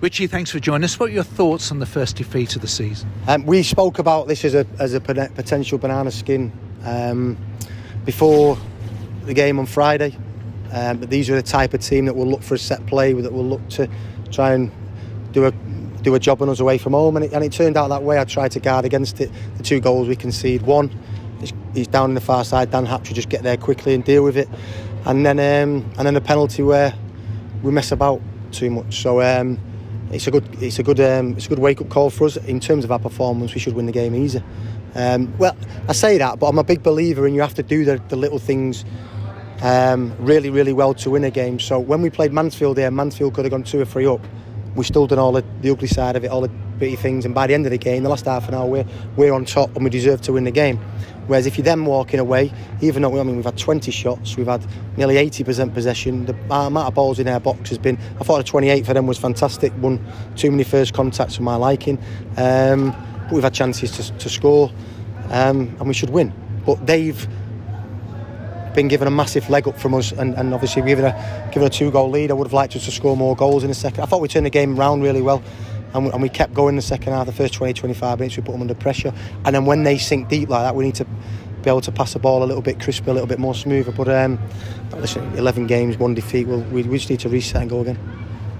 Richie, thanks for joining us. What are your thoughts on the first defeat of the season? We spoke about this as a potential banana skin before the game on Friday. But these are the type of team that will look for a set play, that will look to try and do a job on us away from home, and it turned out that way. I tried to guard against it. The 2 goals we concede, one, he's down in the far side. Dan Happ should just get there quickly and deal with it, and then a penalty where we mess about too much. So it's a good wake up call for us in terms of our performance. We should win the game easy. Well, I say that, but I'm a big believer in you have to do the little things really, really well to win a game. So when we played Mansfield here, Mansfield could have gone 2 or 3 up. We still done all the ugly side of it, all the bitty things, and by the end of the game, the last half an hour, we're on top and we deserve to win the game. Whereas if you're then walking away, even though we've had 20 shots, we've had nearly 80% possession, the amount of balls in our box has been, I thought the 28 for them was fantastic, won too many first contacts for my liking, but we've had chances to score, and we should win. But they've been given a massive leg up from us, and obviously given a 2-goal lead. I would have liked us to score more goals in the second. I thought we turned the game around really well, and we kept going in the second half. The first 20-25 minutes we put them under pressure, and then when they sink deep like that, we need to be able to pass the ball a little bit crisper, a little bit more smoother. But listen, 11 games, 1 defeat. We just need to reset and go again.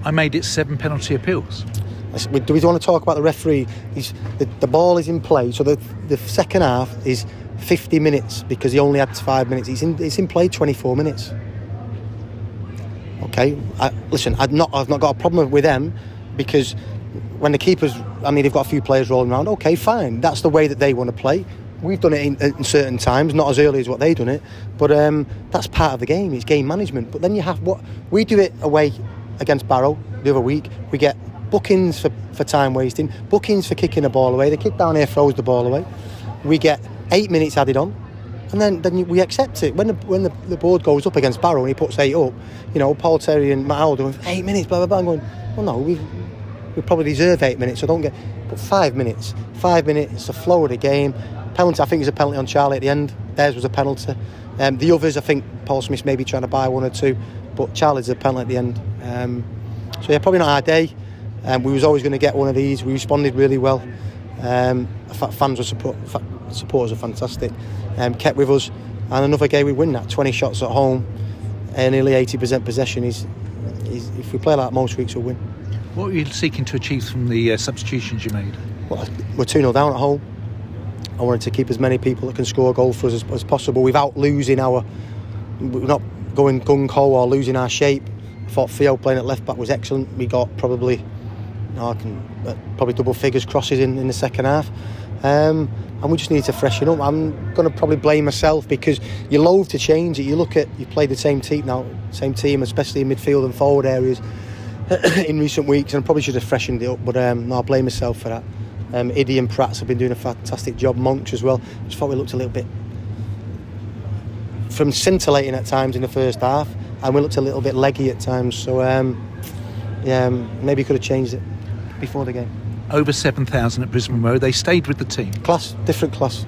I made it 7 penalty appeals. Do we want to talk about the referee? The ball is in play, so the second half is 50 minutes because he only had 5 minutes. It's in play 24 minutes. Okay, I've not got a problem with them, because when the keepers, they've got a few players rolling around. Okay, fine, that's the way that they want to play. We've done it in certain times, not as early as what they've done it, but that's part of the game. It's game management. But then you have what we do it away against Barrow the other week. We get bookings for time wasting, bookings for kicking the ball away. The kid down here throws the ball away. We get 8 minutes added on, and then we accept it. When the board goes up against Barrow and he puts 8 up, Paul Terry and Matt Howell doing 8 minutes, blah blah blah. I'm going, well, no, we probably deserve 8 minutes, so don't get. But 5 minutes, the flow of the game. Penalty, I think it's a penalty on Charlie at the end. Theirs was a penalty. The others, I think Paul Smith's maybe trying to buy 1 or 2, but Charlie's a penalty at the end. So yeah, probably not our day. We was always going to get one of these. We responded really well. Fans were supporters are fantastic. Kept with us, and another game we win that. 20 shots at home, and nearly 80% possession. Is if we play like most weeks, we'll win. What were you seeking to achieve from the substitutions you made? Well, we're 2-0 down at home. I wanted to keep as many people that can score a goal for us as possible without losing we're not going gung-ho or losing our shape. I thought Theo playing at left back was excellent. We got probably double figures crosses in the second half, and we just need to freshen up. I'm going to probably blame myself, because you loathe to change it. You played the same team, especially in midfield and forward areas in recent weeks, and I probably should have freshened it up, but no, I blame myself for that. Iddy and Prats have been doing a fantastic job, Monks as well. Just thought we looked a little bit from scintillating at times in the first half, and we looked a little bit leggy at times, so maybe could have changed it before the game. Over 7,000 at Brisbane Road. They stayed with the team. Different class.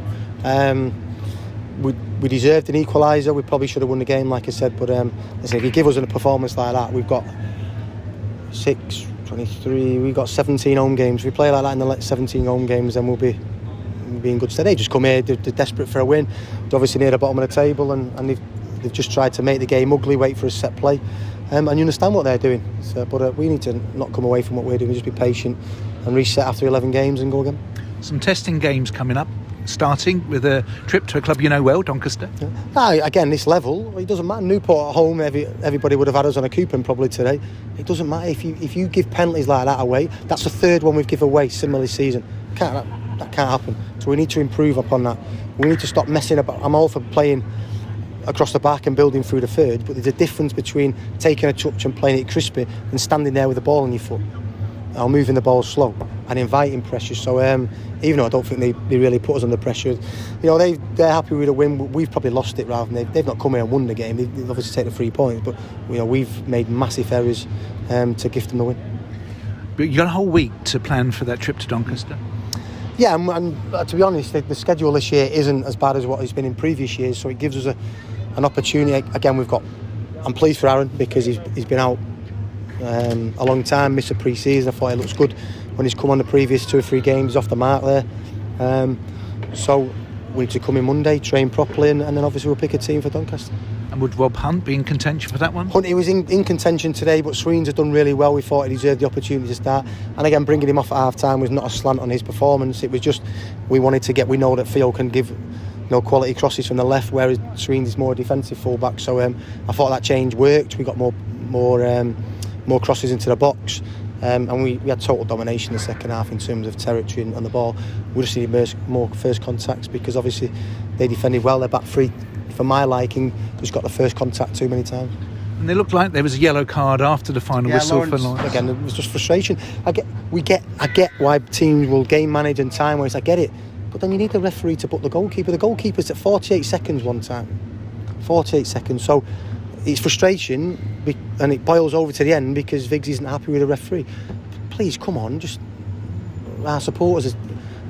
We deserved an equaliser. We probably should have won the game, like I said, but listen, if you give us a performance like that, we've got 23, we've got 17 home games. If we play like that in the 17 home games, then we'll be in good stead. They just come here, they're desperate for a win. They're obviously near the bottom of the table, and they've just tried to make the game ugly, wait for a set play, and you understand what they're doing. So, but we need to not come away from what we're doing, just be patient and reset after 11 games and go again. Some testing games coming up, starting with a trip to a club you know well, Doncaster. Again, this level, it doesn't matter. Newport at home, everybody would have had us on a coupon probably today. It doesn't matter if you give penalties like that away. That's the 3rd one we've given away similar season. That can't happen. So we need to improve upon that. We need to stop messing about. I'm all for playing across the back and building through the third, but there's a difference between taking a touch and playing it crispy and standing there with the ball on your foot, or moving the ball slow and inviting pressure. So even though I don't think they really put us under pressure, they're happy with a win. We've probably lost it rather than they've not come here and won the game. They've obviously taken the 3 points, but we've made massive errors to gift them the win. But you got a whole week to plan for that trip to Doncaster. Yeah, and to be honest, the schedule this year isn't as bad as what it's been in previous years, so it gives us an opportunity. Again, I'm pleased for Aaron, because he's been out a long time, missed a pre-season. I thought he looks good when he's come on the previous 2 or 3 games, off the mark there. So we need to come in Monday, train properly, and then obviously we'll pick a team for Doncaster. And would Rob Hunt be in contention for that one? Hunt, he was in contention today, but Sweens had done really well. We thought he deserved the opportunity to start. And again, bringing him off at half-time was not a slant on his performance. It was just, we wanted to get, we know that Theo can give quality crosses from the left, whereas Sweens is more a defensive full-back. So I thought that change worked. We got more crosses into the box. And we had total domination in the second half in terms of territory and on the ball. We just needed more first contacts, because obviously they defended well. Their back three, for my liking, just got the first contact too many times. And they looked like there was a yellow card after the final whistle for Lawrence. Again, it was just frustration. I get why teams will game manage and time waste. I get it, but then you need the referee to book the goalkeeper. The goalkeeper's at 48 seconds one time. 48 seconds. So it's frustration, and it boils over to the end because Viggs isn't happy with the referee. Please, come on, just our supporters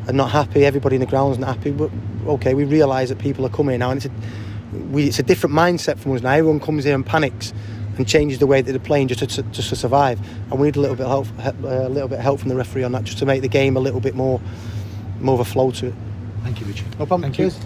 are not happy. Everybody in the ground's not happy. But okay, we realise that people are coming now, and it's a different mindset from us now. Everyone comes here and panics and changes the way that they're playing just to survive. And we need a little bit of help from the referee on that, just to make the game a little bit more of a flow to it. Thank you, Richie. No problem. Thank you. Cheers.